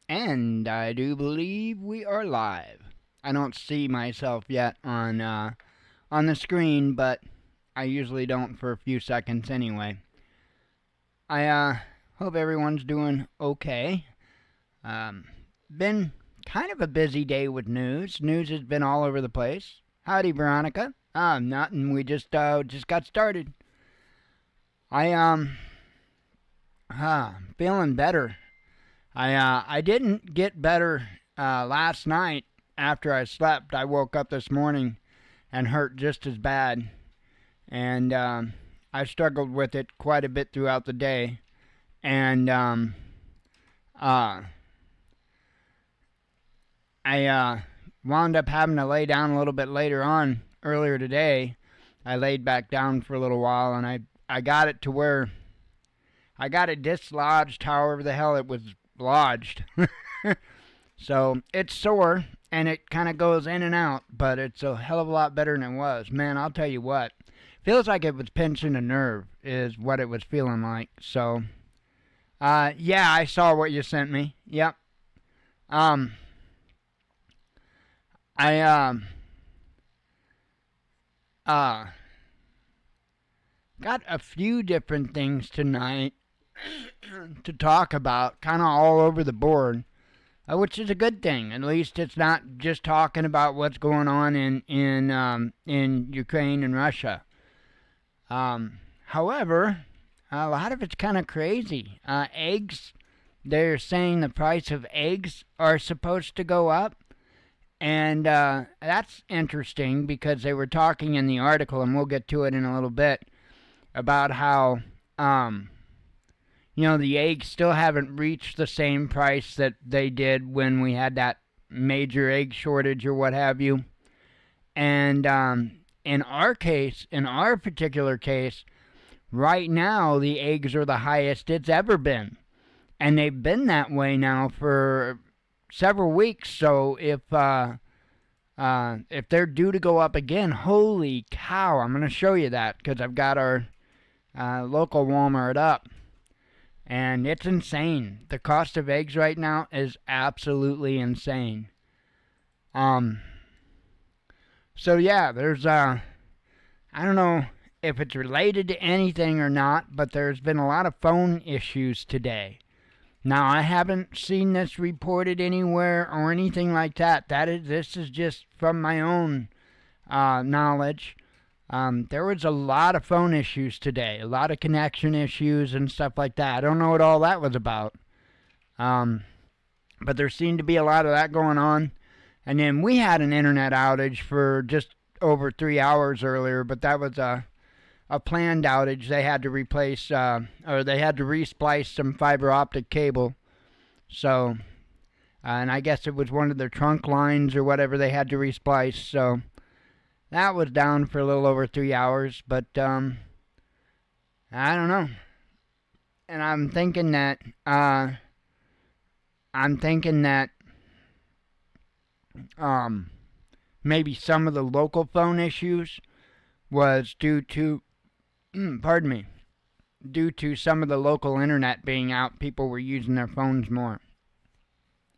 And I do believe we are live. I don't see myself yet on the screen, but I usually don't for a few seconds anyway. I hope everyone's doing okay. Been kind of a busy day with news. News has been all over the place. Howdy, Veronica. Nothing. We just got started. I feeling better. I didn't get better last night after I slept. I woke up this morning and hurt just as bad, and I struggled with it quite a bit throughout the day, and I wound up having to lay down a little bit later on earlier today. I laid back down for a little while, and I got it to where I got it dislodged, however the hell it was lodged. So it's sore, and it kind of goes in and out, but it's a hell of a lot better than it was. Man, I'll tell you what. Feels like it was pinching a nerve, is what it was feeling like. So, yeah, I saw what you sent me. Yep. I got a few different things tonight to talk about, kind of all over the board, which is a good thing. At least it's not just talking about what's going on in Ukraine and Russia. However, a lot of it's kind of crazy. Eggs, they're saying the price of eggs are supposed to go up. And that's interesting because they were talking in the article, and we'll get to it in a little bit, about how, the eggs still haven't reached the same price that they did when we had that major egg shortage or what have you. And in our case, in our particular case, right now the eggs are the highest it's ever been. And they've been that way now for several weeks. So if they're due to go up again, holy cow, I'm going to show you that because I've got our local Walmart up. And it's insane. The cost of eggs right now is absolutely insane. So yeah, there's I don't know if it's related to anything or not, but there's been a lot of phone issues today. Now, I haven't seen this reported anywhere or anything like that. This is just from my own knowledge. There was a lot of phone issues today, a lot of connection issues and stuff like that. I don't know what all that was about. But there seemed to be a lot of that going on. And then we had an internet outage for just over 3 hours earlier, but that was a planned outage. They had to replace, or they had to resplice some fiber optic cable. So, and I guess it was one of their trunk lines or whatever they had to resplice. So, that was down for a little over 3 hours. But, I don't know. And I'm thinking that, maybe some of the local phone issues was due to due to some of the local internet being out, people were using their phones more.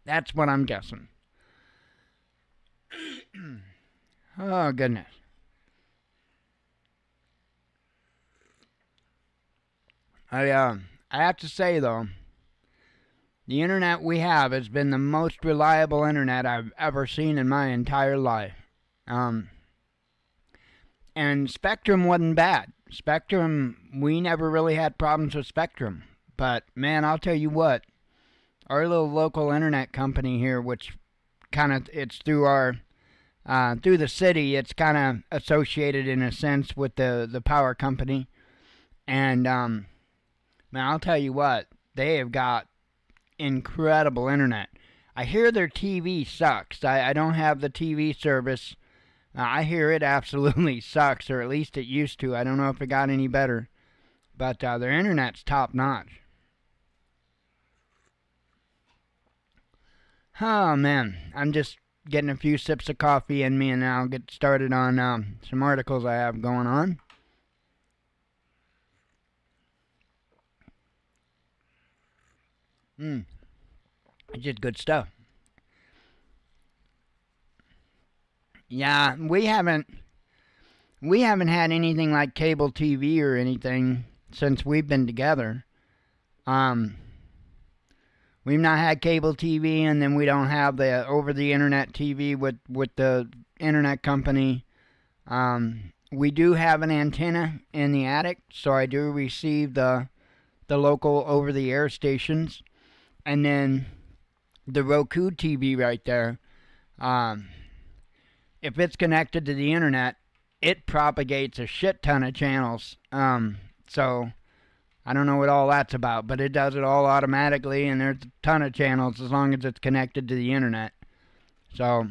That's what I'm guessing. Oh, goodness. I have to say, though, the internet we have has been the most reliable internet I've ever seen in my entire life. And Spectrum wasn't bad. Spectrum, we never really had problems with Spectrum. But, man, I'll tell you what. Our little local internet company here, which kind of, it's through our, through the city, it's kind of associated in a sense with the power company. And, man, I'll tell you what. They have got incredible internet. I hear their TV sucks. I don't have the TV service. I hear it absolutely sucks, or at least it used to. I don't know if it got any better. But their internet's top notch. Oh, man. I'm just getting a few sips of coffee in me, and I'll get started on some articles I have going on. It's just good stuff. Yeah, we haven't had anything like cable TV or anything since we've been together. Um, we've not had cable TV, and then we don't have the over the internet TV with the internet company. We do have an antenna in the attic, so I do receive the local over the air stations, and then the Roku TV right there. Um, if it's connected to the internet, it propagates a shit ton of channels. So I don't know what all that's about, but it does it all automatically, and there's a ton of channels as long as it's connected to the internet. So,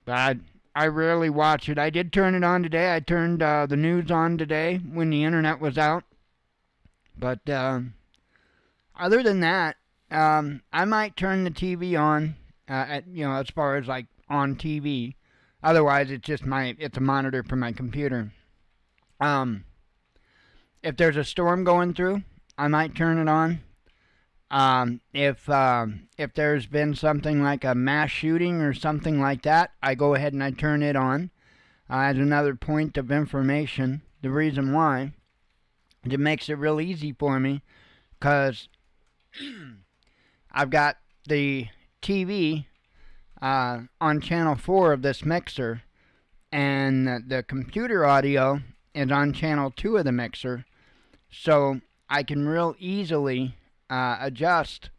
but I rarely watch it. I did turn it on today. I turned the news on today when the internet was out. But other than that, I might turn the TV on. As far as like on TV. Otherwise, it's a monitor for my computer. Um, if there's a storm going through, I might turn it on. If there's been something like a mass shooting or something like that, I go ahead and I turn it on as another point of information. The reason why it makes it real easy for me because I've got the TV on channel 4 of this mixer, and the computer audio is on channel 2 of the mixer, so I can real easily adjust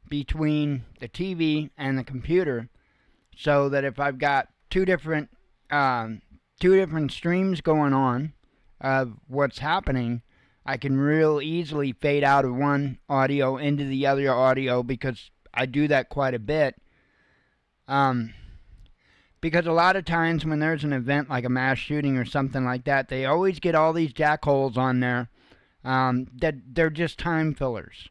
between the TV and the computer, so that if I've got two different streams going on of what's happening, I can real easily fade out of one audio into the other audio because I do that quite a bit. Because a lot of times when there's an event like a mass shooting or something like that, they always get all these jackholes on there that they're just time fillers,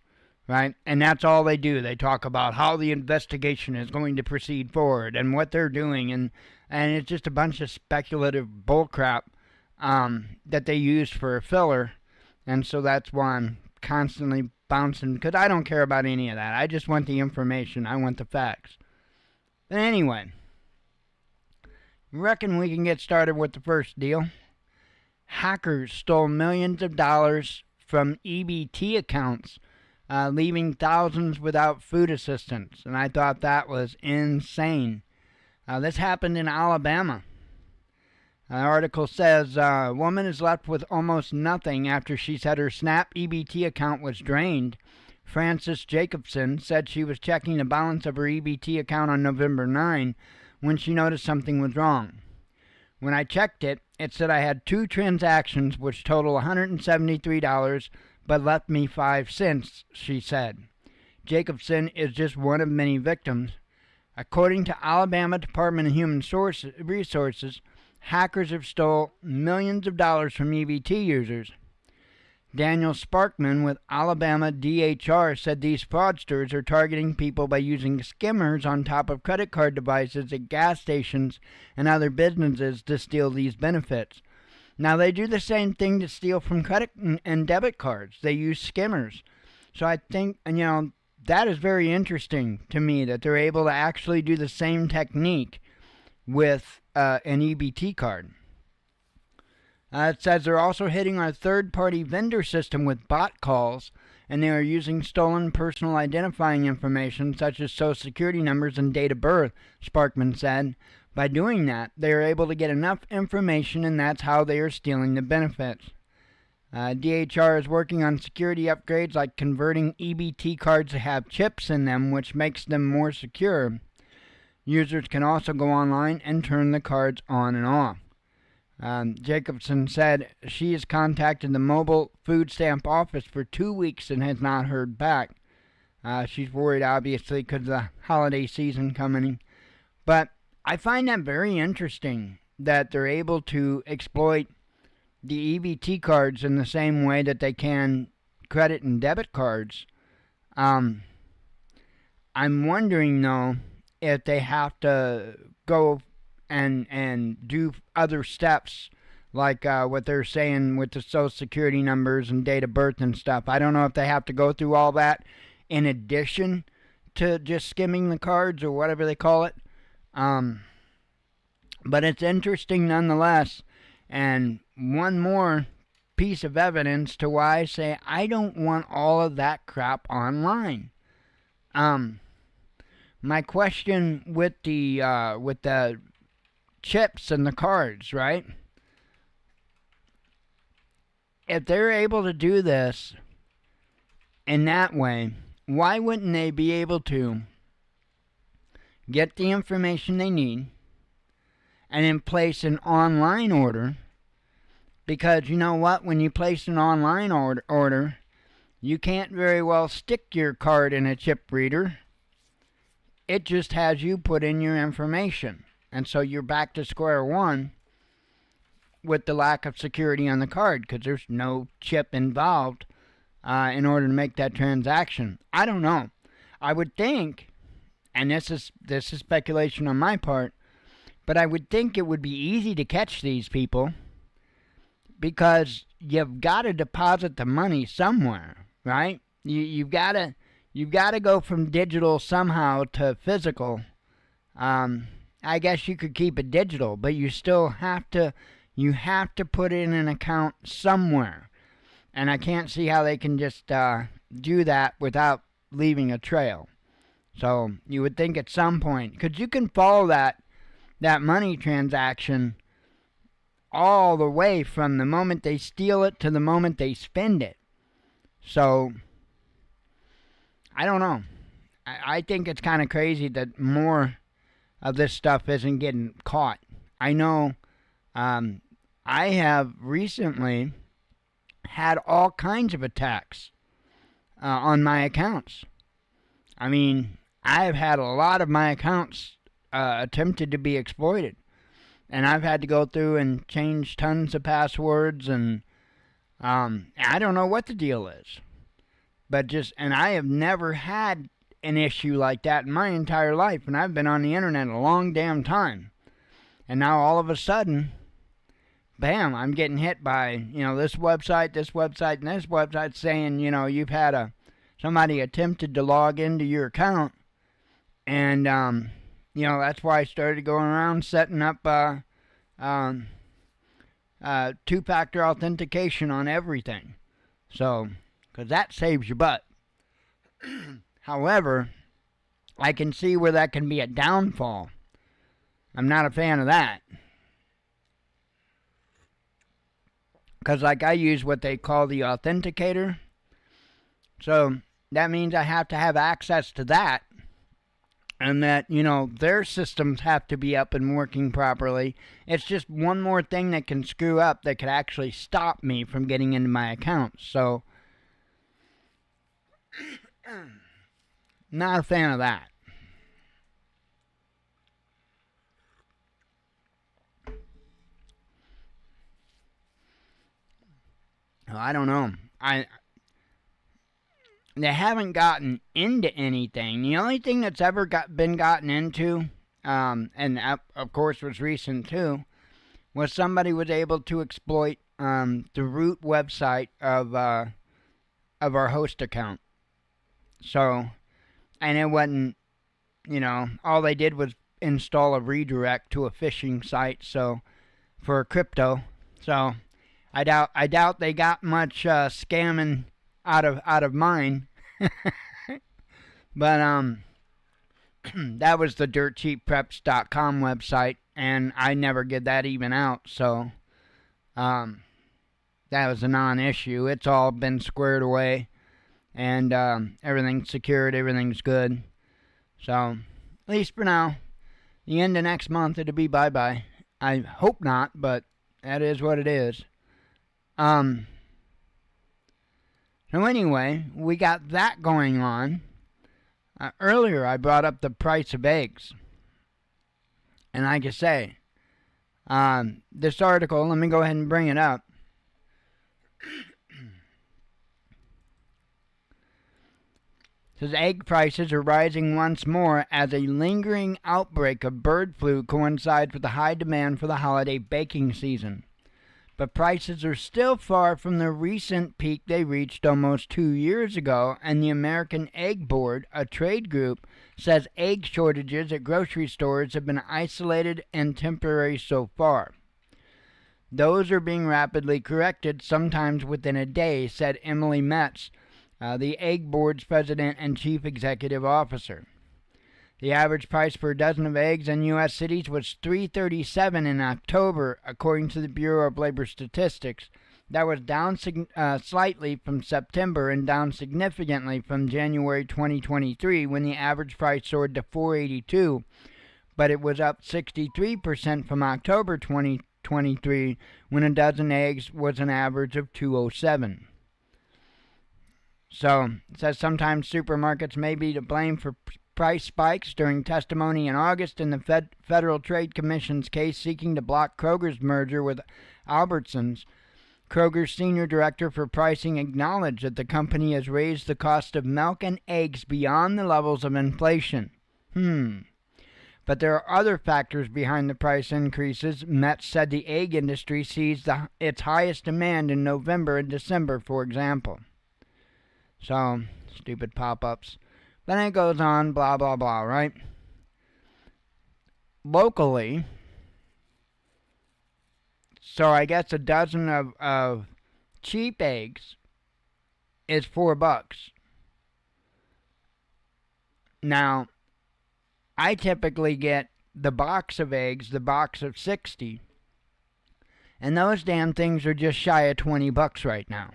right? And that's all they do. They talk about how the investigation is going to proceed forward and what they're doing, and it's just a bunch of speculative bullcrap that they use for a filler, and so that's why I'm constantly bouncing, because I don't care about any of that. I just want the information. I want the facts. But anyway, reckon we can get started with the first deal. Hackers stole millions of dollars from EBT accounts, leaving thousands without food assistance. And I thought that was insane. This happened in Alabama. The article says a woman is left with almost nothing after she said her SNAP EBT account was drained. Frances Jacobson said she was checking the balance of her EBT account on November 9 when she noticed something was wrong. When I checked it, it said I had 2 transactions which total $173 but left me 5 cents, she said. Jacobson is just one of many victims. According to Alabama Department of Human Resources, hackers have stole millions of dollars from EBT users. Daniel Sparkman with Alabama DHR said these fraudsters are targeting people by using skimmers on top of credit card devices at gas stations and other businesses to steal these benefits. Now, they do the same thing to steal from credit and debit cards. They use skimmers. So I think, that is very interesting to me that they're able to actually do the same technique with an EBT card. It says they're also hitting our third-party vendor system with bot calls, and they are using stolen personal identifying information such as social security numbers and date of birth, Sparkman said. By doing that, they are able to get enough information, and that's how they are stealing the benefits. DHR is working on security upgrades like converting EBT cards to have chips in them, which makes them more secure. Users can also go online and turn the cards on and off. Jacobson said she has contacted the mobile food stamp office for 2 weeks and has not heard back. She's worried, obviously, because of the holiday season coming. But I find that very interesting that they're able to exploit the EBT cards in the same way that they can credit and debit cards. I'm wondering, though, if they have to go and do other steps like what they're saying with the social security numbers and date of birth and stuff. I don't know if they have to go through all that in addition to just skimming the cards or whatever they call it. But it's interesting nonetheless. And one more piece of evidence to why I say I don't want all of that crap online. My question with the chips and the cards, right? If they're able to do this in that way, why wouldn't they be able to get the information they need and then place an online order? Because you know what? When you place an online order, you can't very well stick your card in a chip reader. It just has you put in your information. And so you're back to square one with the lack of security on the card because there's no chip involved in order to make that transaction. I don't know. I would think, and this is speculation on my part, but I would think it would be easy to catch these people because you've got to deposit the money somewhere, right? You've got to go from digital somehow to physical. I guess you could keep it digital, but you still have to put it in an account somewhere. And I can't see how they can just do that without leaving a trail. So you would think at some point, because you can follow that money transaction all the way from the moment they steal it to the moment they spend it. So I don't know. I think it's kind of crazy that more of this stuff isn't getting caught. I know I have recently had all kinds of attacks on my accounts. I mean, I've had a lot of my accounts attempted to be exploited. And I've had to go through and change tons of passwords, and I don't know what the deal is. And I have never had an issue like that in my entire life, and I've been on the internet a long damn time. And now all of a sudden, bam, I'm getting hit by, this website, and this website saying, you've had somebody attempted to log into your account. And, that's why I started going around setting up two-factor authentication on everything. So, because that saves your butt. However, I can see where that can be a downfall. I'm not a fan of that. Because I use what they call the authenticator. So that means I have to have access to that. And that, their systems have to be up and working properly. It's just one more thing that can screw up that could actually stop me from getting into my account. So, not a fan of that. I don't know. They haven't gotten into anything. The only thing that's ever been gotten into, and of course was recent too, was somebody was able to exploit the root website of our host account. So, and it wasn't, all they did was install a redirect to a phishing site. So, for crypto. So, I doubt they got much scamming out of mine. But that was the dirtcheappreps.com website, and I never get that even out. So that was a non-issue. It's all been squared away, and everything's secured, everything's good. So at least for now, the end of next month it'll be bye-bye. I hope not, but that is what it is. So anyway, we got that going on. Earlier I brought up the price of eggs. And like I say, this article, let me go ahead and bring it up. It says egg prices are rising once more as a lingering outbreak of bird flu coincides with the high demand for the holiday baking season. but prices are still far from the recent peak they reached almost 2 years ago, and the American Egg Board, a trade group, says egg shortages at grocery stores have been isolated and temporary so far. Those are being rapidly corrected, sometimes within a day, said Emily Metz, the Egg Board's president and chief executive officer. The average price per dozen of eggs in U.S. cities was $3.37 in October, according to the Bureau of Labor Statistics. That was down slightly from September and down significantly from January 2023, when the average price soared to $4.82, but it was up 63% from October 2023, when a dozen eggs was an average of $2.07. So, it says sometimes supermarkets may be to blame for price spikes. During testimony in August in the Federal Trade Commission's case seeking to block Kroger's merger with Albertsons, Kroger's senior director for pricing acknowledged that the company has raised the cost of milk and eggs beyond the levels of inflation. But there are other factors behind the price increases. Metz said the egg industry sees its highest demand in November and December, for example. So, stupid pop-ups. Then it goes on, blah, blah, blah, right? Locally, so I guess a dozen of cheap eggs is $4. Now, I typically get the box of eggs, the box of 60, and those damn things are just shy of $20 right now.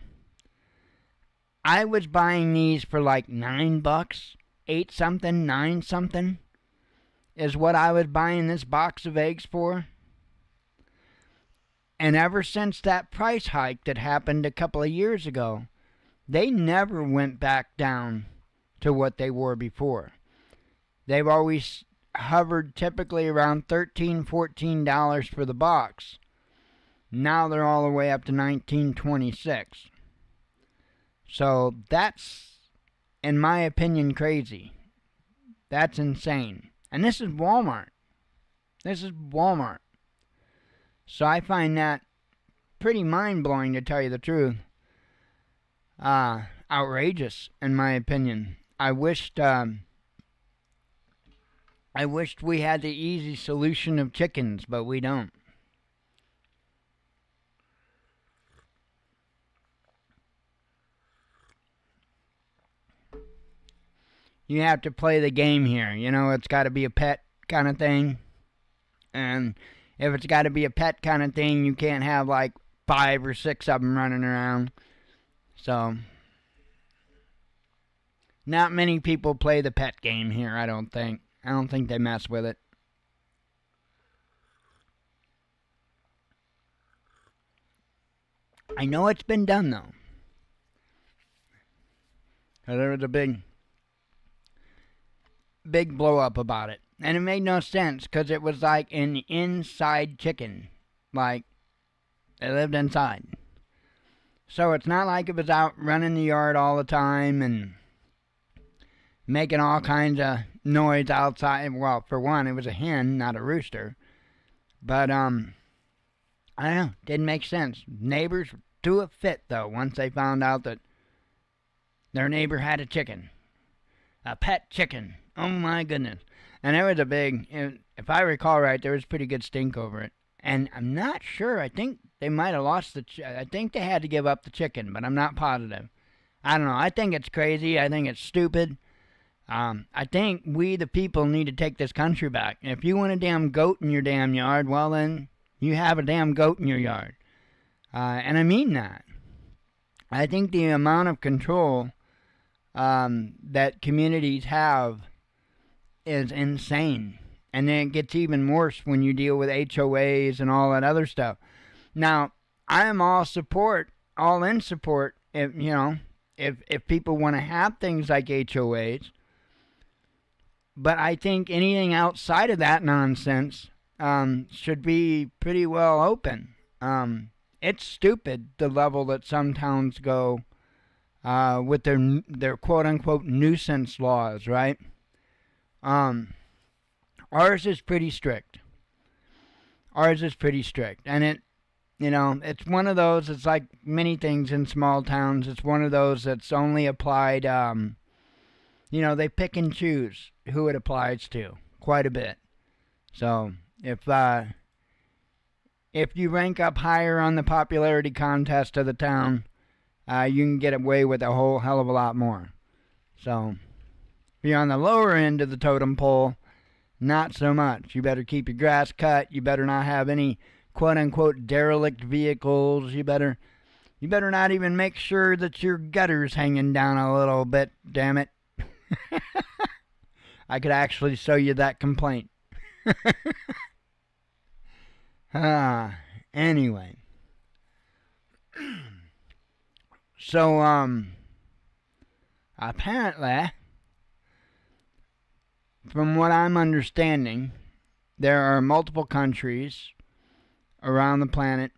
I was buying these for like $9, 8 something, 9 something is what I was buying this box of eggs for. And ever since that price hike that happened a couple of years ago, they never went back down to what they were before. They've always hovered typically around $13, $14 for the box. Now they're all the way up to $19.26. So that's, in my opinion, crazy. That's insane. And this is Walmart. This is Walmart. So I find that pretty mind-blowing, to tell you the truth. Outrageous, in my opinion. I wished we had the easy solution of chickens, but we don't. You have to play the game here. You know, it's got to be a pet kind of thing. And if it's got to be a pet kind of thing, you can't have like 5 or 6 of them running around. So, not many people play the pet game here, I don't think. I don't think they mess with it. I know it's been done, though. There was a big blow up about it. And it made no sense, because it was like an inside chicken. Like, they lived inside. So it's not like it was out running the yard all the time and making all kinds of noise outside. Well, for one, it was a hen, not a rooster. But, I don't know, didn't make sense. Neighbors threw a fit, though, once they found out that their neighbor had a chicken. A pet chicken. Oh my goodness. And there was a big, if I recall right, there was pretty good stink over it. And I'm not sure, I think they might have lost I think they had to give up the chicken, but I'm not positive. I don't know, I think it's crazy, I think it's stupid. I think we the people need to take this country back. If you want a damn goat in your damn yard, well then, you have a damn goat in your yard. And I mean that. I think the amount of control that communities have is insane. And then it gets even worse when you deal with HOAs and all that other stuff. Now, I am all in support, if people want to have things like HOAs. But I think anything outside of that nonsense should be pretty well open. It's stupid, the level that some towns go with their quote-unquote nuisance laws, right? Ours is pretty strict. And It's one of those, it's like many things in small towns. It's one of those that's only applied, they pick and choose who it applies to quite a bit. So if you rank up higher on the popularity contest of the town, you can get away with a whole hell of a lot more. So if you're on the lower end of the totem pole, not so much. You better keep your grass cut. You better not have any quote-unquote derelict vehicles. You better not even make sure that your gutter's hanging down a little bit, damn it. I could actually show you that complaint. Anyway. So, apparently, from what I'm understanding, there are multiple countries around the planet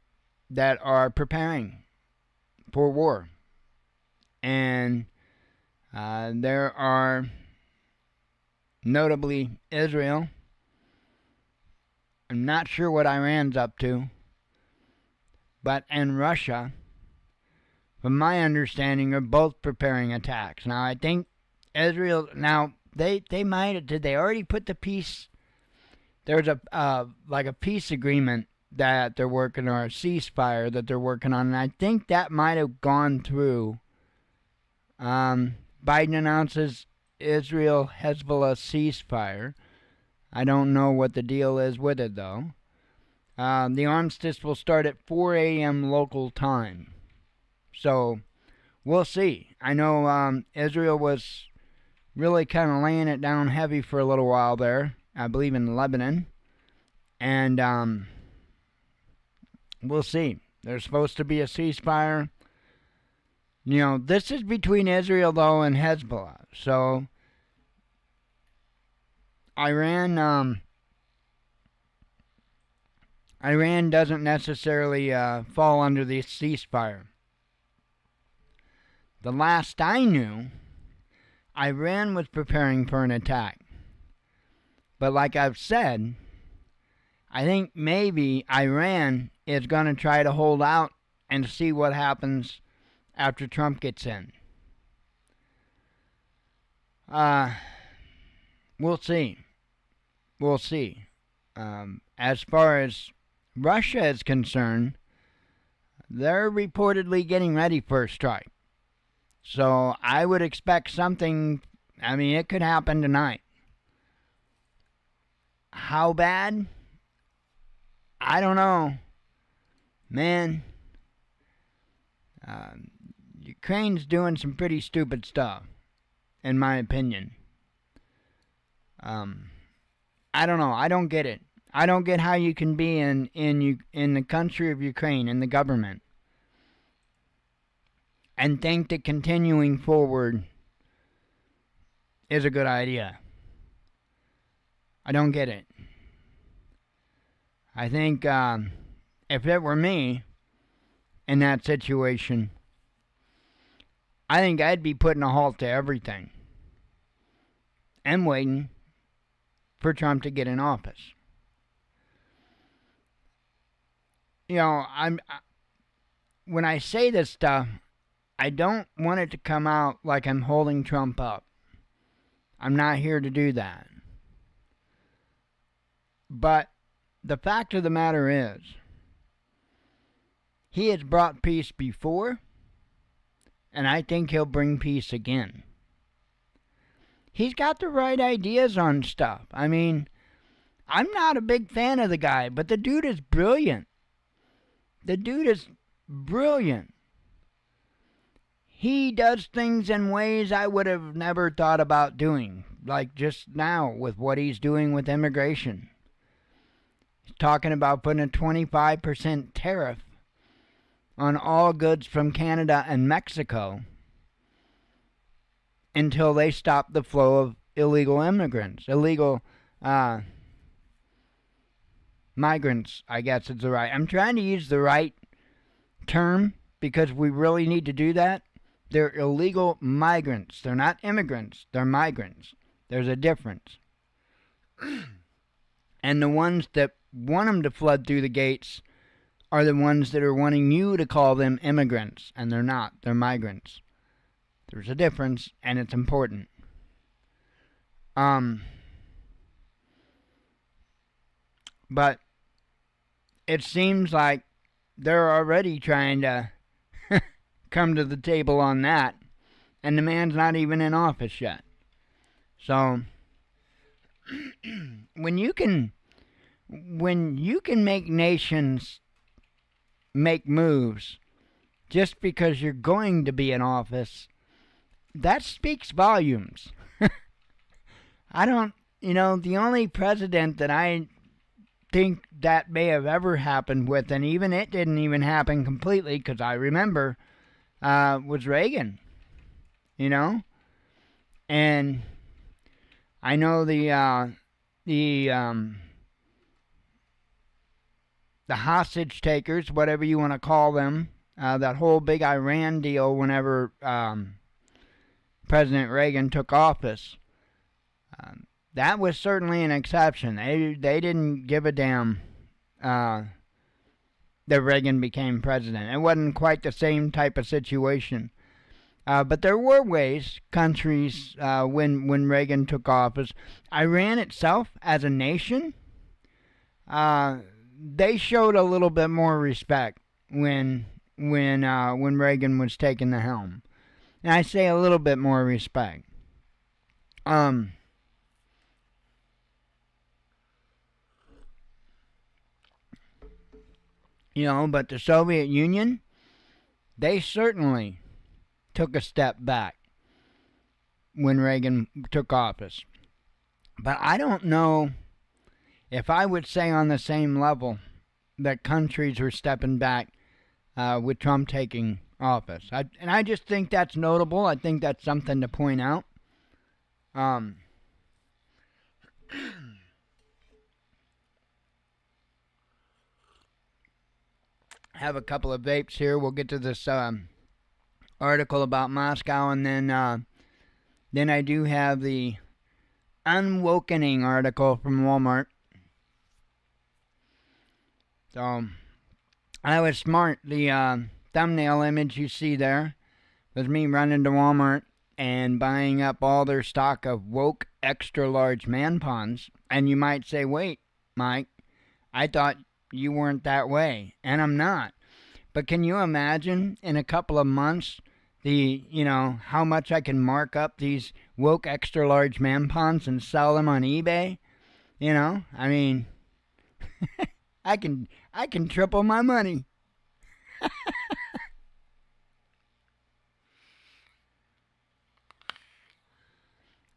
that are preparing for war. And there are notably Israel. I'm not sure what Iran's up to, and Russia, from my understanding, are both preparing attacks. Now, I think Israel, they might, did they already put the peace, there's a peace agreement that they're working on, or a ceasefire that they're working on, and I think that might have gone through. Biden announces Israel-Hezbollah ceasefire. I don't know what the deal is with it, though. The armistice will start at 4 a.m. local time. So, we'll see. I know Israel was really kind of laying it down heavy for a little while there, I believe in Lebanon. And we'll see. There's supposed to be a ceasefire. This is between Israel, though, and Hezbollah. So, Iran doesn't necessarily fall under the ceasefire. The last I knew, Iran was preparing for an attack. But like I've said, I think maybe Iran is going to try to hold out and see what happens after Trump gets in. We'll see. We'll see. As far as Russia is concerned, they're reportedly getting ready for a strike. So I would expect something, it could happen tonight. How bad? I don't know. Man, Ukraine's doing some pretty stupid stuff, in my opinion. I don't know. I don't get it. I don't get how you can be in the country of Ukraine, in the government, and think that continuing forward is a good idea. I don't get it. I think if it were me in that situation, I think I'd be putting a halt to everything and waiting for Trump to get in office. When I say this stuff, I don't want it to come out like I'm holding Trump up. I'm not here to do that. But the fact of the matter is, he has brought peace before, and I think he'll bring peace again. He's got the right ideas on stuff. I'm not a big fan of the guy, but the dude is brilliant. The dude is brilliant. He does things in ways I would have never thought about doing, like just now with what he's doing with immigration. He's talking about putting a 25% tariff on all goods from Canada and Mexico until they stop the flow of illegal immigrants, migrants, I guess is the right. I'm trying to use the right term because we really need to do that. They're illegal migrants. They're not immigrants. They're migrants. There's a difference. And the ones that want them to flood through the gates are the ones that are wanting you to call them immigrants, and they're not. They're migrants. There's a difference, and it's important. But it seems like they're already trying to come to the table on that, and the man's not even in office yet. So when you can make nations make moves just because you're going to be in office, that speaks volumes. I don't, the only president that I think that may have ever happened with, and even it didn't even happen completely, because I remember, was Reagan, and I know the hostage takers, whatever you want to call them, that whole big Iran deal whenever President Reagan took office. That was certainly an exception. They didn't give a damn that Reagan became president. It wasn't quite the same type of situation. But there were ways, countries, when Reagan took office, Iran itself as a nation, they showed a little bit more respect when Reagan was taking the helm. And I say a little bit more respect. But the Soviet Union, they certainly took a step back when Reagan took office. But I don't know if I would say on the same level that countries were stepping back with Trump taking office. And I just think that's notable. I think that's something to point out. Have a couple of vapes here. We'll get to this article about Moscow, and then I do have the Unwokening article from Walmart. So I was smart. The thumbnail image you see there was me running to Walmart and buying up all their stock of woke extra large Manpons. And you might say, wait, Mike, I thought you weren't that way, and I'm not. But can you imagine in a couple of months how much I can mark up these woke extra large Manpons and sell them on eBay? I mean, I can triple my money.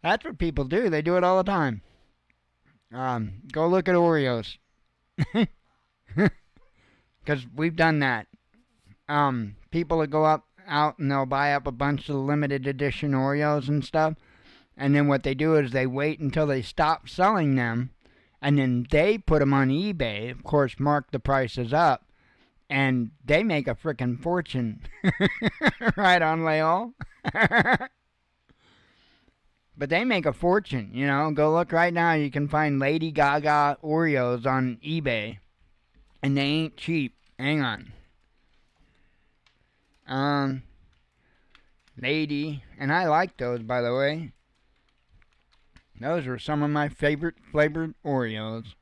That's what people do. They do it all the time. Go look at Oreos. Because we've done that. People will go out and they'll buy up a bunch of limited edition Oreos and stuff. And then what they do is they wait until they stop selling them. And then they put them on eBay. Of course, mark the prices up. And they make a frickin' fortune. Right on, Leol? But they make a fortune, Go look right now. You can find Lady Gaga Oreos on eBay. And they ain't cheap. Hang on. Lady. And I like those, by the way. Those are some of my favorite flavored Oreos.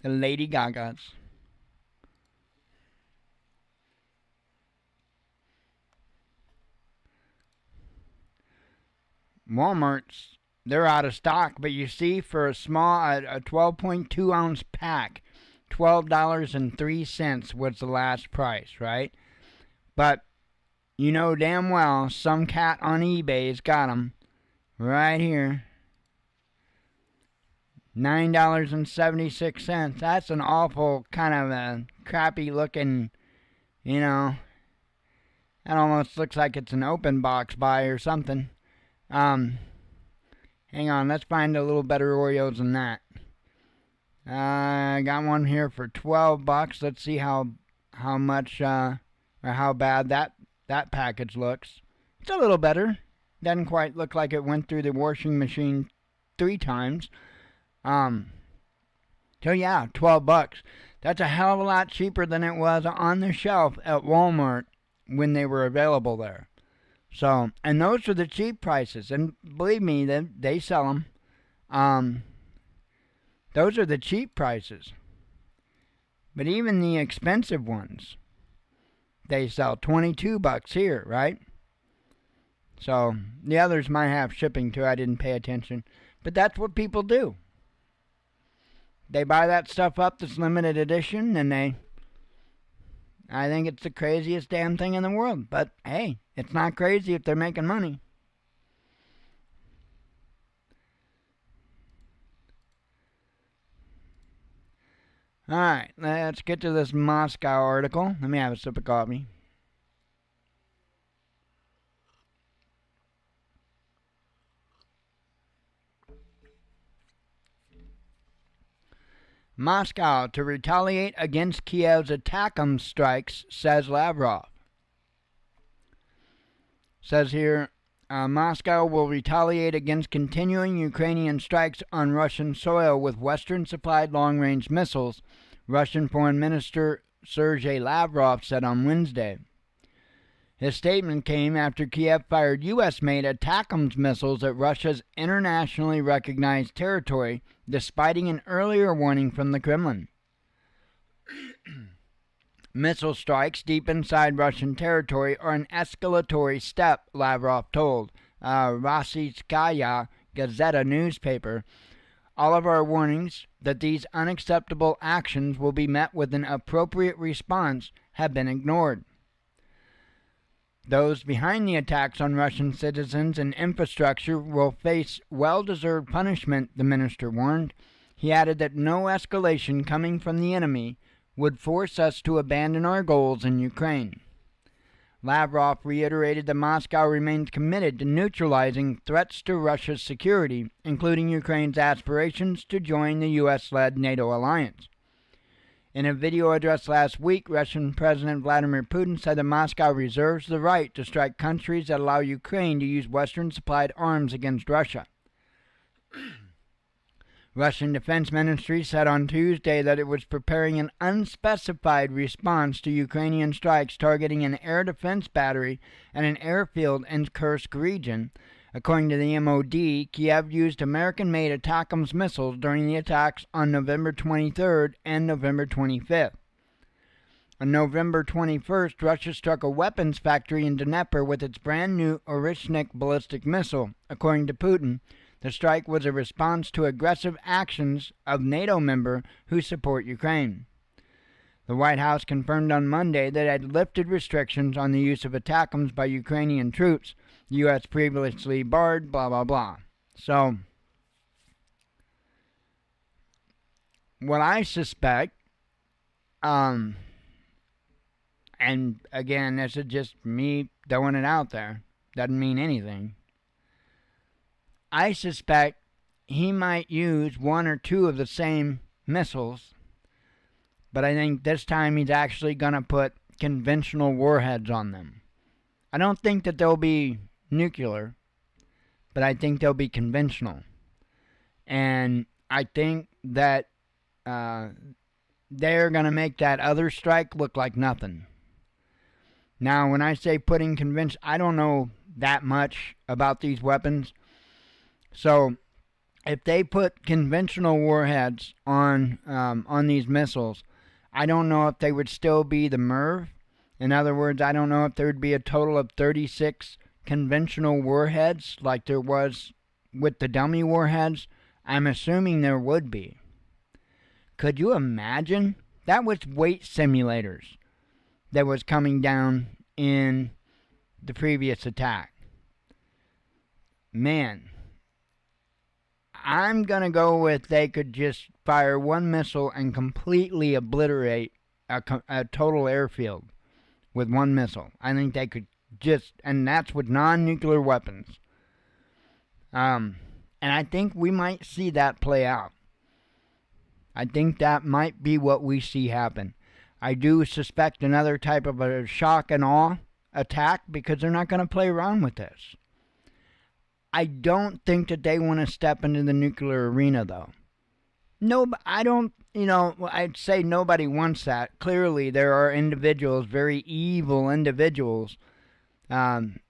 The Lady Gagas. Walmart's, they're out of stock, but you see, for a small, a 12.2 ounce pack, $12.03 was the last price, right? But you know damn well some cat on eBay's got them right here. $9.76. That's an awful kind of a crappy looking, that almost looks like it's an open box buy or something. Hang on, let's find a little better Oreos than that. I got one here for $12. Let's see how much or how bad that package looks. It's a little better. Doesn't quite look like it went through the washing machine 3 times. So yeah, $12. That's a hell of a lot cheaper than it was on the shelf at Walmart when they were available there. So, and those are the cheap prices. And believe me, they sell them. Those are the cheap prices. But even the expensive ones, they sell $22 here, right? So the others might have shipping too. I didn't pay attention. But that's what people do. They buy that stuff up that's limited edition, and I think it's the craziest damn thing in the world. But hey, it's not crazy if they're making money. Alright, let's get to this Moscow article. Let me have a sip of coffee. Moscow to retaliate against Kiev's ATACMS strikes, says Lavrov. Says here, Moscow will retaliate against continuing Ukrainian strikes on Russian soil with Western-supplied long-range missiles, Russian Foreign Minister Sergei Lavrov said on Wednesday. His statement came after Kiev fired U.S.-made ATACMS missiles at Russia's internationally recognized territory, despite an earlier warning from the Kremlin. Missile strikes deep inside Russian territory are an escalatory step, Lavrov told Rossiyskaya Gazeta newspaper. All of our warnings that these unacceptable actions will be met with an appropriate response have been ignored. Those behind the attacks on Russian citizens and infrastructure will face well-deserved punishment, the minister warned. He added that no escalation coming from the enemy would force us to abandon our goals in Ukraine. Lavrov reiterated that Moscow remains committed to neutralizing threats to Russia's security, including Ukraine's aspirations to join the U.S.-led NATO alliance. In a video address last week, Russian President Vladimir Putin said that Moscow reserves the right to strike countries that allow Ukraine to use Western-supplied arms against Russia. Russian Defense Ministry said on Tuesday that it was preparing an unspecified response to Ukrainian strikes targeting an air defense battery and an airfield in Kursk region. According to the MOD, Kiev used American-made ATACMS missiles during the attacks on November 23rd and November 25th. On November 21st, Russia struck a weapons factory in Dnipro with its brand-new Orishnik ballistic missile. According to Putin, the strike was a response to aggressive actions of NATO members who support Ukraine. The White House confirmed on Monday that it had lifted restrictions on the use of ATACMS by Ukrainian troops. The U.S. previously barred, blah, blah, blah. So, what I suspect, and again, this is just me throwing it out there, doesn't mean anything. I suspect he might use one or two of the same missiles, but I think this time he's actually going to put conventional warheads on them. I don't think that they'll be nuclear, but I think they'll be conventional. And I think that they're going to make that other strike look like nothing. Now, when I say putting conventional, I don't know that much about these weapons. So, if they put conventional warheads on these missiles, I don't know if they would still be the MIRV. In other words, I don't know if there would be a total of 36 conventional warheads like there was with the dummy warheads. I'm assuming there would be. Could you imagine? That was weight simulators that was coming down in the previous attack. Man, I'm going to go with they could just fire one missile and completely obliterate a total airfield with one missile. I think they could just, and that's with non-nuclear weapons. And I think we might see that play out. I think that might be what we see happen. I do suspect another type of a shock and awe attack because they're not going to play around with this. I don't think that they want to step into the nuclear arena, though. No, I don't, I'd say nobody wants that. Clearly, there are individuals, very evil individuals, um,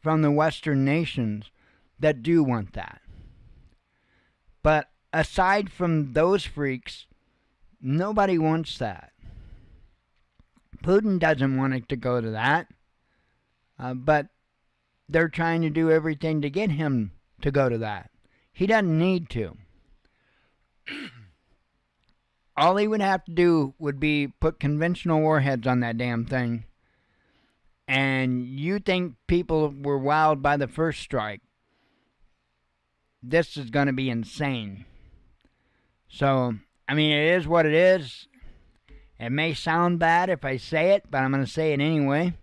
from the Western nations that do want that. But aside from those freaks, nobody wants that. Putin doesn't want it to go to that, but they're trying to do everything to get him to go to that. He doesn't need to. All he would have to do would be put conventional warheads on that damn thing. And you think people were wowed by the first strike. This is going to be insane. So, I mean, it is what it is. It may sound bad if I say it, but I'm going to say it anyway.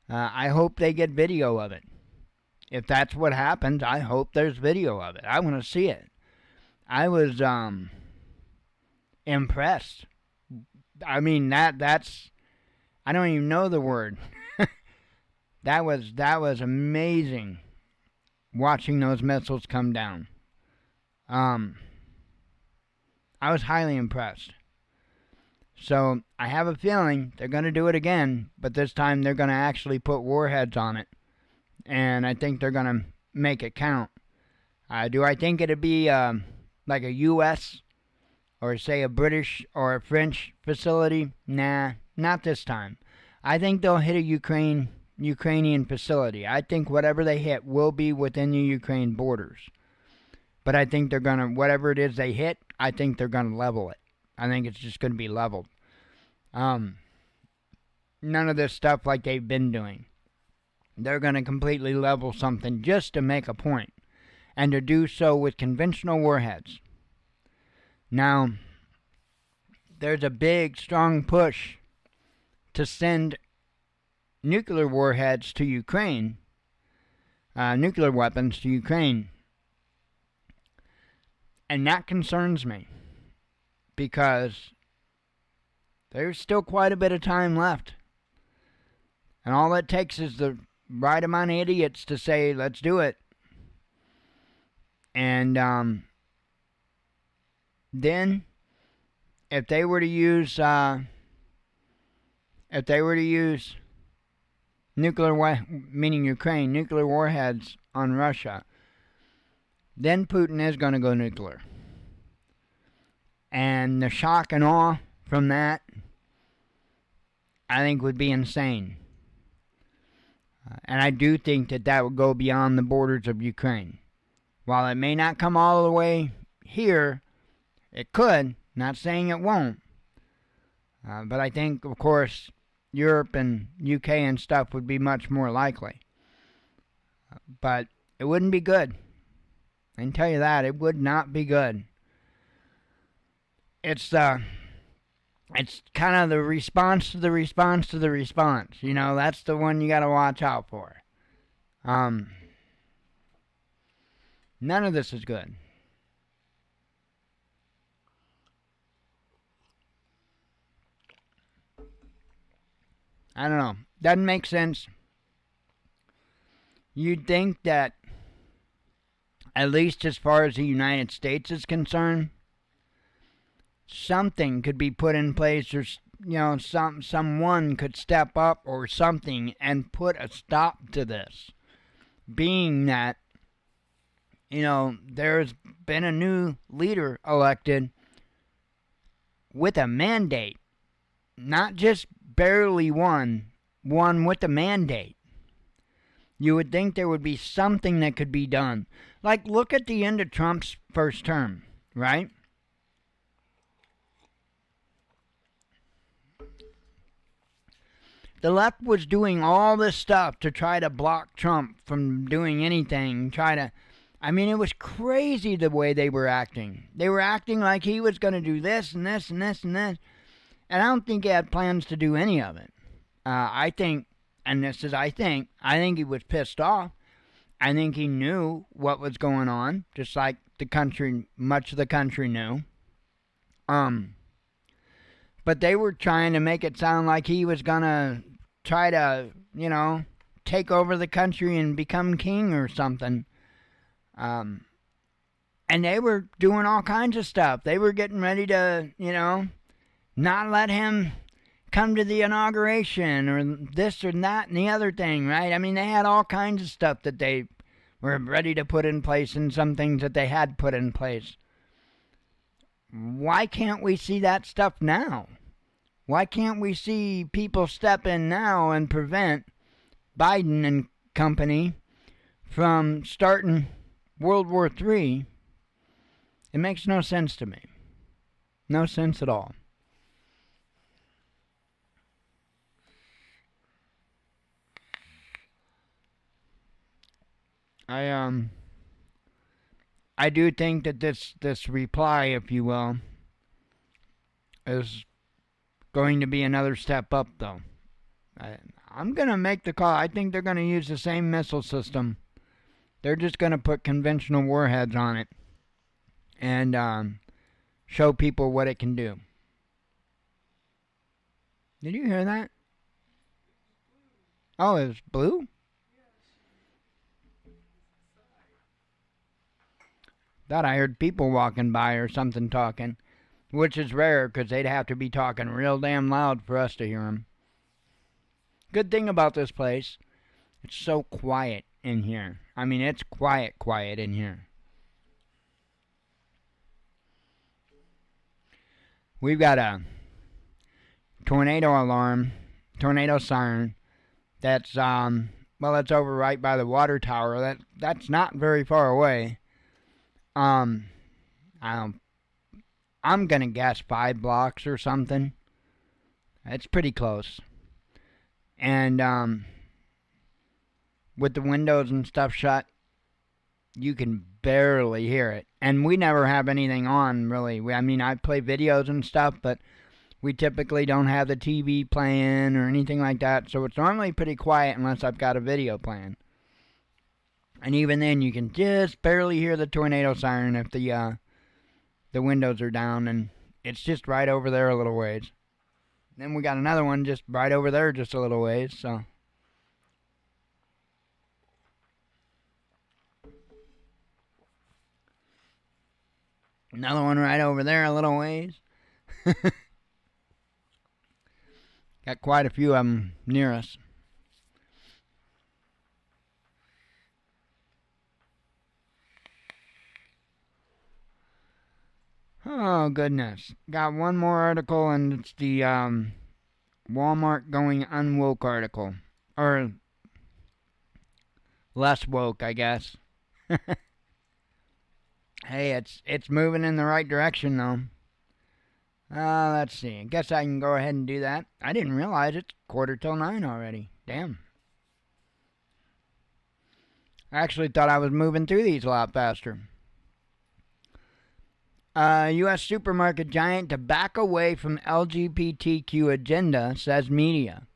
I hope they get video of it. If that's what happens, I hope there's video of it. I want to see it. I was impressed. I mean, that's I don't even know the word. That was amazing watching those missiles come down. I was highly impressed. So I have a feeling they're going to do it again, but this time they're going to actually put warheads on it. And I think they're going to make it count. Do I think it'd be like a U.S. or say a British or a French facility? Nah, not this time. I think they'll hit a Ukrainian facility. I think whatever they hit will be within the Ukraine borders. But I think they're going to, whatever it is they hit, I think they're going to level it. I think it's just going to be leveled. None of this stuff like they've been doing. They're going to completely level something just to make a point, and to do so with conventional warheads. Now, there's a big, strong push to send nuclear warheads to Ukraine, nuclear weapons to Ukraine. And that concerns me, because there's still quite a bit of time left. And all it takes is the right amount of idiots to say, let's do it. And then, if they were to use meaning Ukraine, nuclear warheads on Russia, then Putin is going to go nuclear. And the shock and awe from that, I think, would be insane. And I do think that would go beyond the borders of Ukraine. While it may not come all the way here, it could. Not saying it won't. But I think, of course, Europe and UK and stuff would be much more likely. But it wouldn't be good. I can tell you that. It would not be good. It's kind of the response to the response to the response. That's the one you got to watch out for. None of this is good. I don't know. Doesn't make sense. You'd think that, at least as far as the United States is concerned, something could be put in place, or someone could step up or something and put a stop to this. Being that, there's been a new leader elected with a mandate, not just barely won with a mandate. You would think there would be something that could be done. Like, look at the end of Trump's first term, right? The left was doing all this stuff to try to block Trump from doing anything. It was crazy the way they were acting. They were acting like he was going to do this and this and this and this. And I don't think he had plans to do any of it. I think he was pissed off. I think he knew what was going on, just like much of the country knew. But they were trying to make it sound like he was gonna try to, take over the country and become king or something. And they were doing all kinds of stuff. They were getting ready to, not let him come to the inauguration or this or that and the other thing, right? I mean, they had all kinds of stuff that they were ready to put in place and some things that they had put in place. Why can't we see that stuff now? Why can't we see people step in now and prevent Biden and company from starting World War III? It makes no sense to me. No sense at all. I do think that this reply, if you will, is going to be another step up, though. I'm going to make the call. I think they're going to use the same missile system. They're just going to put conventional warheads on it and show people what it can do. Did you hear that? Oh, it was blue? Thought I heard people walking by or something talking, which is rare because they'd have to be talking real damn loud for us to hear them. Good thing about this place, it's so quiet in here. I mean, it's quiet in here. We've got a tornado alarm, tornado siren. That's it's over right by the water tower. That's not very far away. I'm gonna guess 5 blocks or something. It's pretty close. And with the windows and stuff shut, you can barely hear it. And we never have anything on, really. I play videos and stuff, but we typically don't have the TV playing or anything like that. So it's normally pretty quiet unless I've got a video playing. And even then, you can just barely hear the tornado siren if the windows are down, and it's just right over there a little ways. Then we got another one just right over there just a little ways, so. Another one right over there a little ways. Got quite a few of them near us. Oh, goodness. Got one more article, and it's the Walmart going unwoke article. Or less woke, I guess. Hey, it's moving in the right direction, though. Let's see. I guess I can go ahead and do that. I didn't realize it's 8:45 already. Damn. I actually thought I was moving through these a lot faster. U.S. supermarket giant to back away from LGBTQ agenda, says media.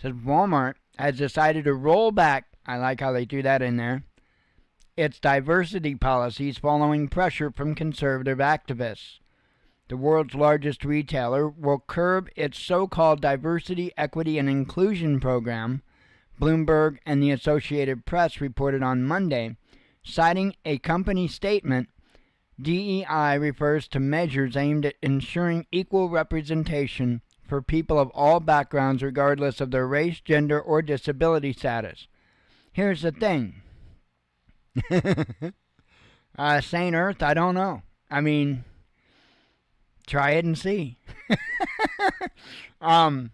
Says Walmart has decided to roll back, I like how they threw that in there, its diversity policies following pressure from conservative activists. The world's largest retailer will curb its so-called diversity, equity, and inclusion program, Bloomberg and the Associated Press reported on Monday, citing a company statement. DEI refers to measures aimed at ensuring equal representation for people of all backgrounds regardless of their race, gender, or disability status. Here's the thing. Saint Earth, I don't know. I mean, try it and see. I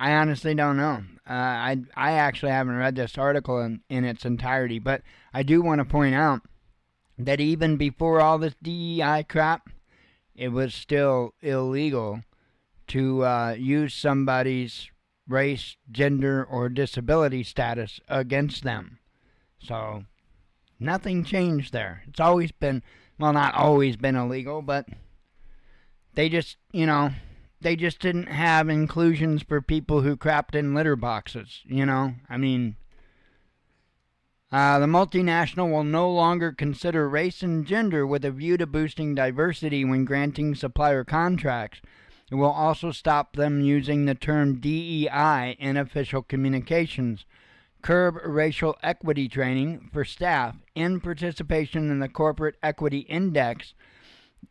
honestly don't know. I actually haven't read this article in its entirety, but I do want to point out that even before all this DEI crap, it was still illegal to use somebody's race, gender, or disability status against them. So, nothing changed there. It's always been, well, not always been illegal, but they just, they just didn't have inclusions for people who crapped in litter boxes, I mean, the multinational will no longer consider race and gender with a view to boosting diversity when granting supplier contracts. It will also stop them using the term DEI in official communications. curb racial equity training for staff, end participation in the Corporate Equity Index,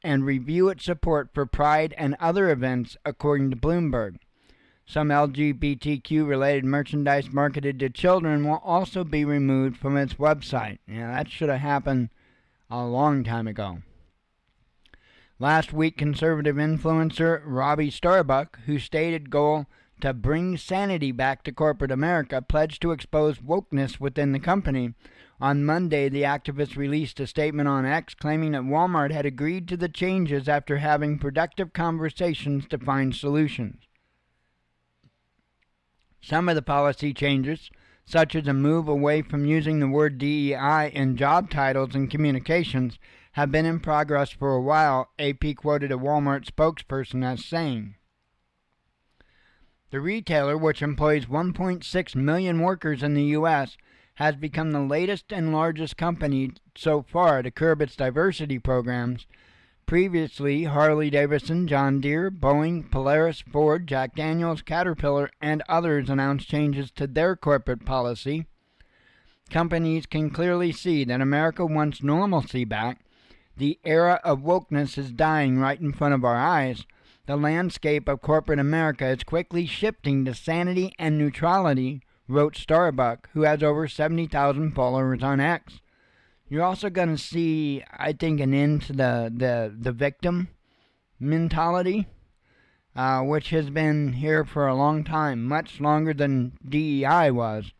and review its support for Pride and other events, according to Bloomberg. Some LGBTQ-related merchandise marketed to children will also be removed from its website. Yeah, that should have happened a long time ago. Last week, conservative influencer Robbie Starbuck, whose stated goal to bring sanity back to corporate America, pledged to expose wokeness within the company. On Monday, the activist released a statement on X claiming that Walmart had agreed to the changes after having productive conversations to find solutions. Some of the policy changes, such as a move away from using the word DEI in job titles and communications, have been in progress for a while, AP quoted a Walmart spokesperson as saying. The retailer, which employs 1.6 million workers in the U.S., has become the latest and largest company so far to curb its diversity programs. Previously, Harley-Davidson, John Deere, Boeing, Polaris, Ford, Jack Daniels, Caterpillar, and others announced changes to their corporate policy. Companies can clearly see that America wants normalcy back. The era of wokeness is dying right in front of our eyes. The landscape of corporate America is quickly shifting to sanity and neutrality, wrote Starbuck, who has over 70,000 followers on X. You're also going to see, I think, an end to the victim mentality, which has been here for a long time, much longer than DEI was.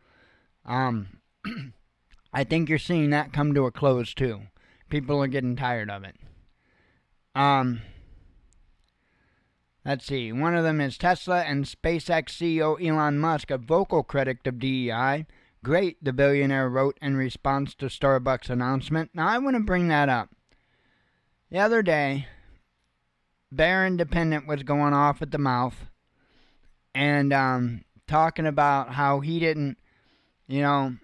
I think you're seeing that come to a close, too. People are getting tired of it. Let's see. One of them is Tesla and SpaceX CEO Elon Musk, a vocal critic of DEI. Great, the billionaire wrote in response to Starbucks' announcement. Now, I want to bring that up. The other day, Bear Independent was going off at the mouth and talking about how he didn't know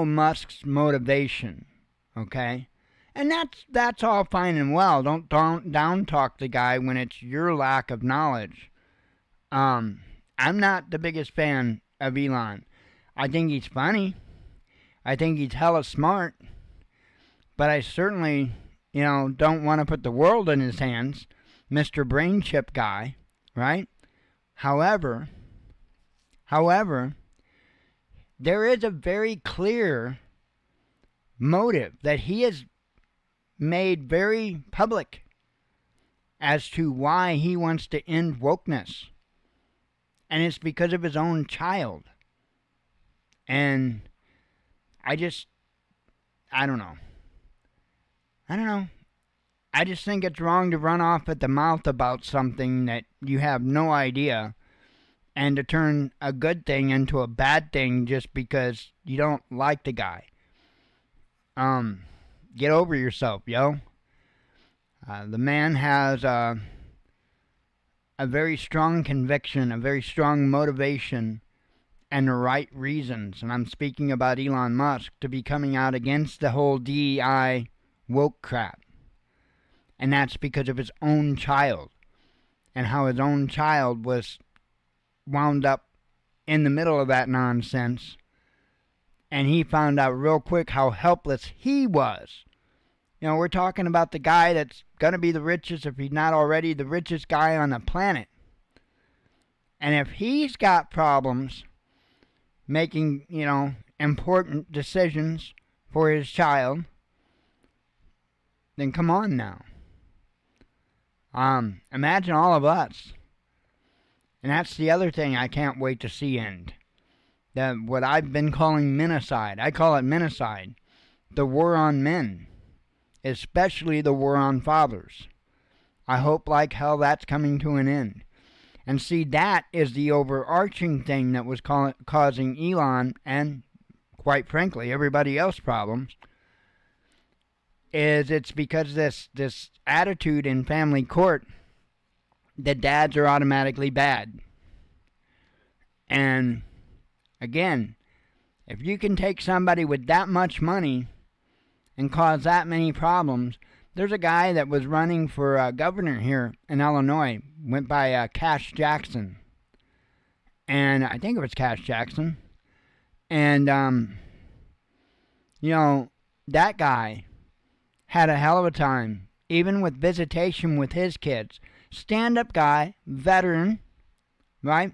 Musk's motivation, okay? And that's all fine and well. Don't down talk the guy when it's your lack of knowledge. I'm not the biggest fan of Elon. I think he's funny. I think he's hella smart. But I certainly, don't want to put the world in his hands. Mr. Brain Chip guy, right? However, there is a very clear motive that he has made very public as to why he wants to end wokeness. And it's because of his own child. And I don't know. I just think it's wrong to run off at the mouth about something that you have no idea and to turn a good thing into a bad thing just because you don't like the guy. Get over yourself, yo. The man has a very strong conviction, a very strong motivation, and the right reasons. And I'm speaking about Elon Musk to be coming out against the whole DEI woke crap. And that's because of his own child. And how his own child was wound up in the middle of that nonsense. And he found out real quick how helpless he was. We're talking about the guy that's going to be the richest, if he's not already the richest guy on the planet. And if he's got problems making, important decisions for his child, then come on now. Imagine all of us. And that's the other thing I can't wait to see end. What I've been calling minicide. I call it minicide. The war on men. Especially the war on fathers. I hope like hell that's coming to an end. And see, that is the overarching thing that was causing Elon and, quite frankly, everybody else problems. It's because this attitude in family court that dads are automatically bad. And, again, if you can take somebody with that much money and cause that many problems. There's a guy that was running for governor here in Illinois, went by Cash Jackson. and I think it was Cash Jackson. And, that guy had a hell of a time, even with visitation with his kids. Stand-up guy, veteran, right?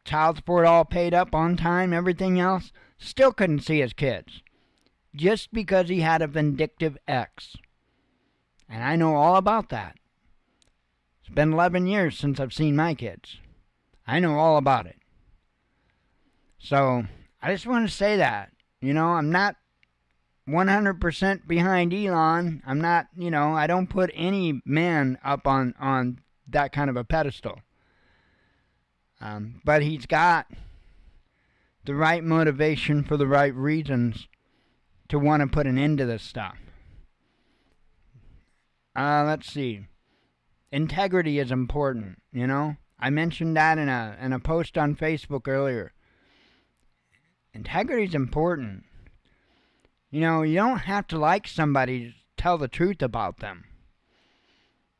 Child support all paid up on time, everything else. Still couldn't see his kids. Just because he had a vindictive ex. And I know all about that. It's been 11 years since I've seen my kids. I know all about it. So, I just want to say that. I'm not 100% behind Elon. I'm not, I don't put any man up on that kind of a pedestal. But he's got the right motivation for the right reasons to want to put an end to this stuff. Let's see. Integrity is important, I mentioned that in a post on Facebook earlier. Integrity is important. You don't have to like somebody to tell the truth about them.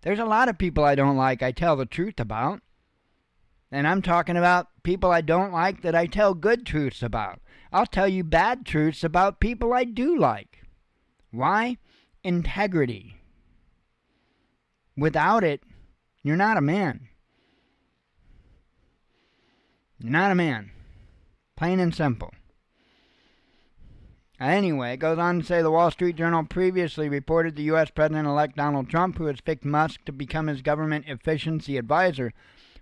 There's a lot of people I don't like I tell the truth about. And I'm talking about people I don't like that I tell good truths about. I'll tell you bad truths about people I do like. Why? Integrity. Without it, you're not a man. You're not a man. Plain and simple. Anyway, it goes on to say the Wall Street Journal previously reported the U.S. President-elect Donald Trump, who has picked Musk to become his government efficiency advisor,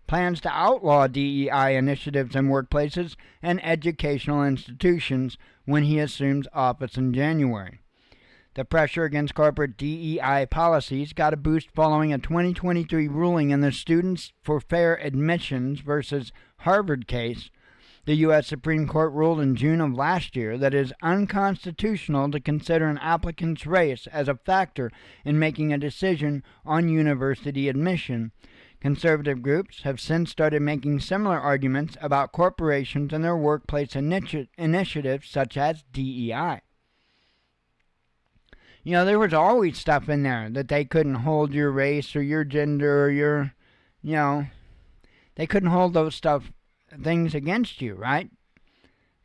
plans to outlaw DEI initiatives in workplaces and educational institutions when he assumes office in January. The pressure against corporate DEI policies got a boost following a 2023 ruling in the Students for Fair Admissions versus Harvard case. The U.S. Supreme Court ruled in June of last year that it is unconstitutional to consider an applicant's race as a factor in making a decision on university admission. Conservative groups have since started making similar arguments about corporations and their workplace initiatives such as DEI. There was always stuff in there that they couldn't hold your race or your gender or your, they couldn't hold those things against you, right?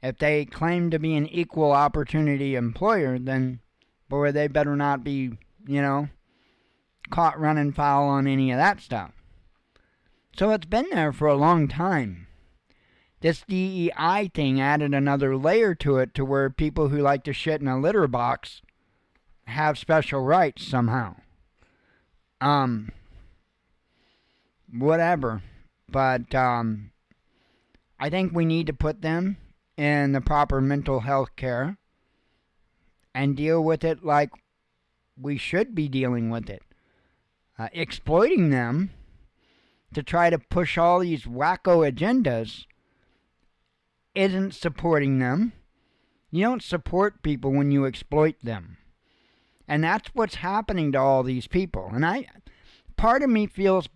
If they claim to be an equal opportunity employer, then, boy, they better not be, caught running foul on any of that stuff. So it's been there for a long time. This DEI thing added another layer to it to where people who like to shit in a litter box have special rights somehow. Whatever. But, I think we need to put them in the proper mental health care and deal with it like we should be dealing with it. Exploiting them to try to push all these wacko agendas isn't supporting them. You don't support people when you exploit them. And that's what's happening to all these people. And part of me feels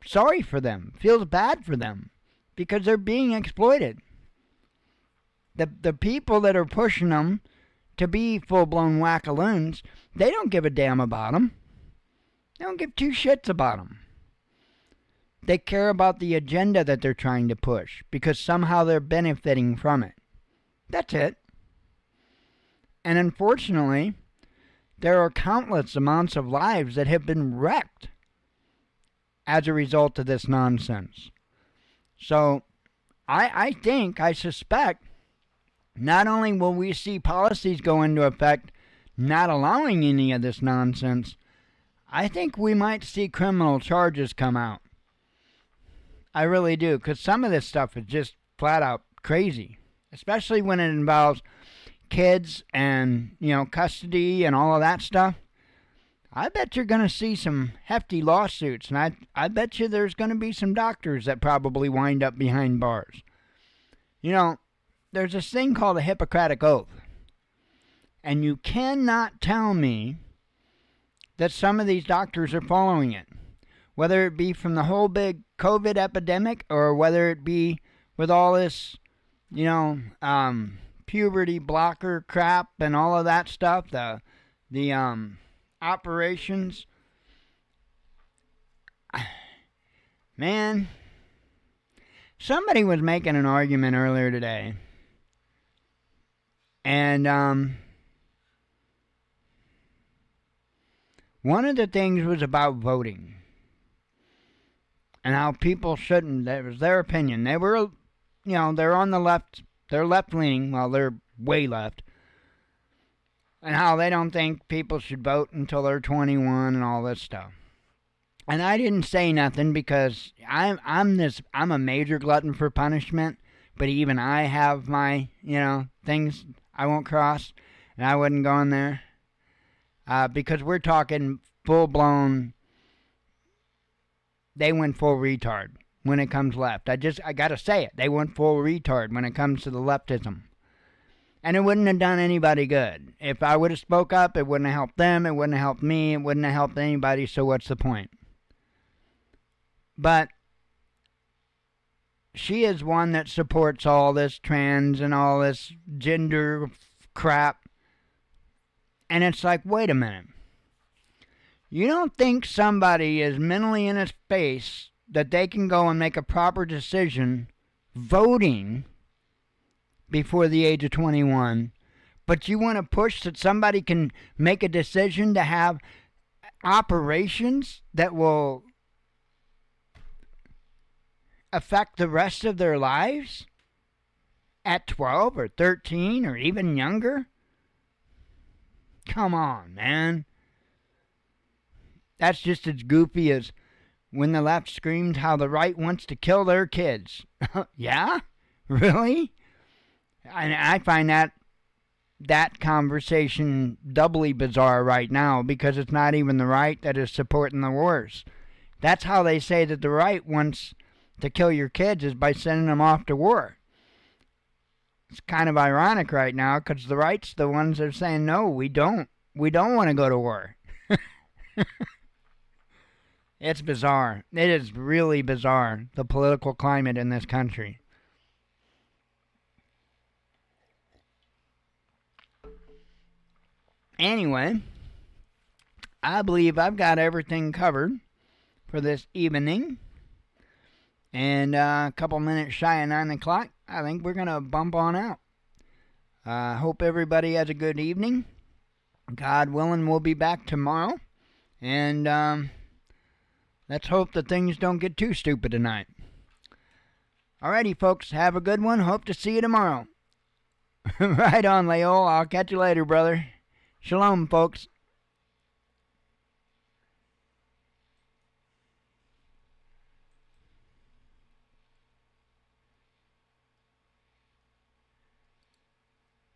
sorry for them, feels bad for them. Because they're being exploited. The people that are pushing them to be full-blown wackaloons, they don't give a damn about them. They don't give two shits about them. They care about the agenda that they're trying to push because somehow they're benefiting from it. That's it. And unfortunately, there are countless amounts of lives that have been wrecked as a result of this nonsense. So, I suspect, not only will we see policies go into effect not allowing any of this nonsense, I think we might see criminal charges come out. I really do, because some of this stuff is just flat out crazy, especially when it involves kids and, custody and all of that stuff. I bet you're going to see some hefty lawsuits, and I bet you there's going to be some doctors that probably wind up behind bars. There's this thing called a Hippocratic Oath, and you cannot tell me that some of these doctors are following it, whether it be from the whole big COVID epidemic or whether it be with all this, puberty blocker crap and all of that stuff, the operations. Man, Somebody was making an argument earlier today, and one of the things was about voting and how people shouldn't. That was their opinion. They were, they're on the left. They're left-leaning. Well, they're way left. And how they don't think people should vote until they're 21 and all this stuff. And I didn't say nothing because I'm a major glutton for punishment, but even I have my, things I won't cross, and I wouldn't go in there. Because we're talking full-blown, they went full retard when it comes left. I gotta say it. They went full retard when it comes to the leftism. And it wouldn't have done anybody good. If I would have spoke up, it wouldn't have helped them, it wouldn't have helped me, it wouldn't have helped anybody, so what's the point? But she is one that supports all this trans and all this gender crap. And it's like, wait a minute. You don't think somebody is mentally in a space that they can go and make a proper decision voting before the age of 21, but you want to push that somebody can make a decision to have operations that will affect the rest of their lives at 12 or 13 or even younger? Come on, man. That's just as goofy as when the left screamed how the right wants to kill their kids. Yeah? Really? And I find that conversation doubly bizarre right now because it's not even the right that is supporting the wars. That's how they say that the right wants to kill your kids, is by sending them off to war. It's kind of ironic right now because the right's the ones that are saying, no, we don't. We don't want to go to war. It's bizarre. It is really bizarre, the political climate in this country. Anyway, I believe I've got everything covered for this evening. And a couple minutes shy of 9 o'clock, I think we're going to bump on out. Hope everybody has a good evening. God willing, we'll be back tomorrow. And let's hope that things don't get too stupid tonight. Alrighty, folks, have a good one. Hope to see you tomorrow. Right on, Leol. I'll catch you later, brother. Shalom, folks.